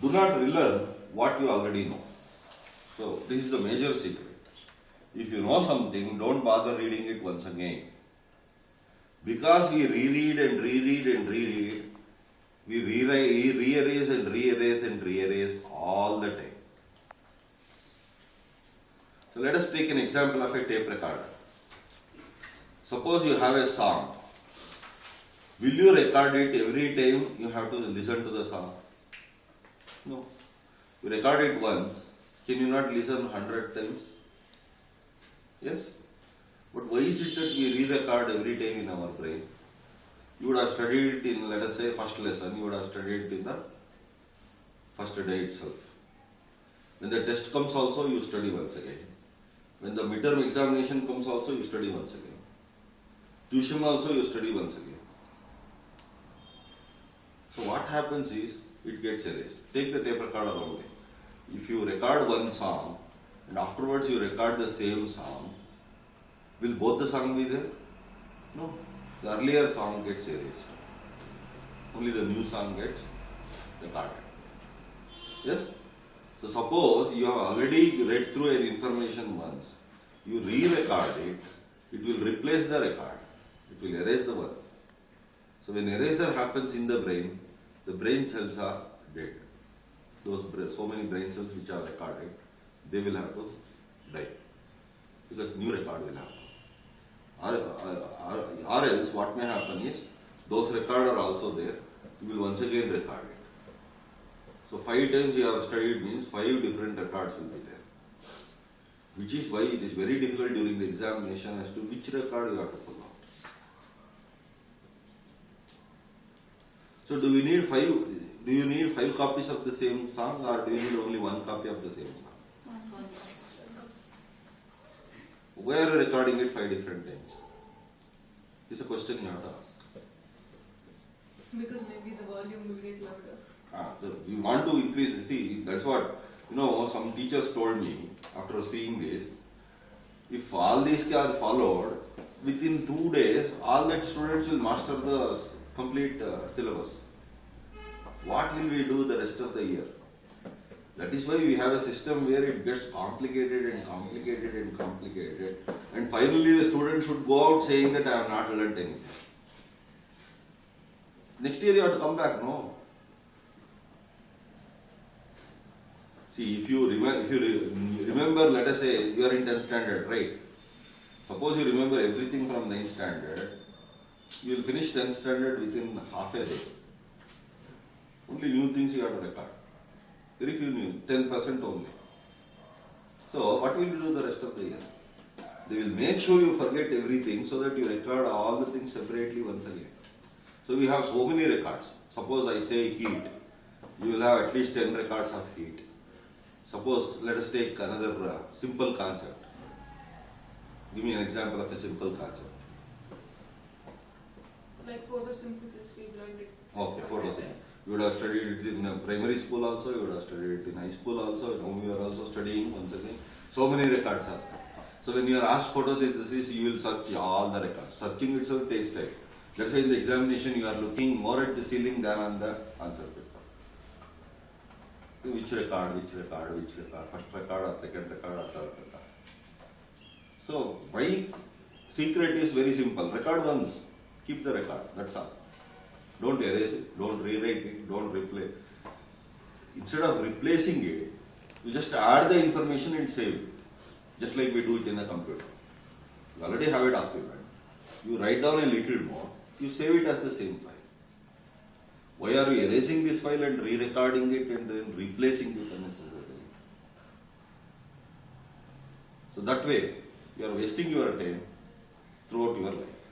do not relearn what you already know. So this is the major secret. If you know something, don't bother reading it once again. Because we reread and reread and reread, we re-erase and re-erase and re-erase all the time. So let us take an example of a tape recorder. Suppose you have a song. Will you record it every time you have to listen to the song? No. You record it once. Can you not listen 100 times? Yes. But why is it that we re-record every time in our brain? You would have studied it in, let us say, first lesson. You would have studied it in the first day itself. When the test comes also, you study once again. When the midterm examination comes also, you study once again. Tuition also, you study once again. So what happens is, it gets erased. Take the tape recorder only. If you record one song, and afterwards you record the same song, will both the songs be there? No. The earlier song gets erased. Only the new song gets recorded. Yes? So suppose you have already read through an information once, you re-record it, it will replace the record. It will erase the one. So when erasure happens in the brain cells are dead. So many brain cells which are recorded, they will have to die. Because new record will happen. Or else what may happen is, those records are also there, you will once again record it. So 5 times you have studied means 5 different records will be there. Which is why it is very difficult during the examination as to which record you have to pull out. So do you need 5 copies of the same song, or do you need only 1 copy of the same song? Why are you recording it 5 different times? It's a question you have to ask. Because maybe the volume will get louder. You want to increase, see, that's what, some teachers told me after seeing this, if all these are followed, within 2 days, all that students will master the complete syllabus. What will we do the rest of the year? That is why we have a system where it gets complicated and complicated and complicated, and finally the student should go out saying that I have not learnt anything. Next year you have to come back, no? See, if you remember, let us say you are in 10th standard, right? Suppose you remember everything from 9th standard, you will finish 10th standard within half a day. Only new things you have to record. Very few new, 10% only. So, what will you do the rest of the year? They will make sure you forget everything so that you record all the things separately once again. So, we have so many records. Suppose I say heat, you will have at least 10 records of heat. Suppose, let us take another simple concept. Give me an example of a simple concept. Like photosynthesis, like. Okay, photosynthesis. You would have studied it in primary school also, you would have studied it in high school also, now you are also studying once again. So many records are there. So when you are asked photosynthesis, you will search all the records. Searching itself takes time. That's why in the examination you are looking more at the ceiling than on the answer paper. Which record, first record or second record or third record. So my secret is very simple. Record once, keep the record, that's all. Don't erase it, don't rewrite it, don't replay. Instead of replacing it, you just add the information and save it. Just like we do it in a computer. You already have a document. You write down a little more, you save it as the same file. Why are you erasing this file and re-recording it and then replacing it unnecessarily? So that way, you are wasting your time throughout your life.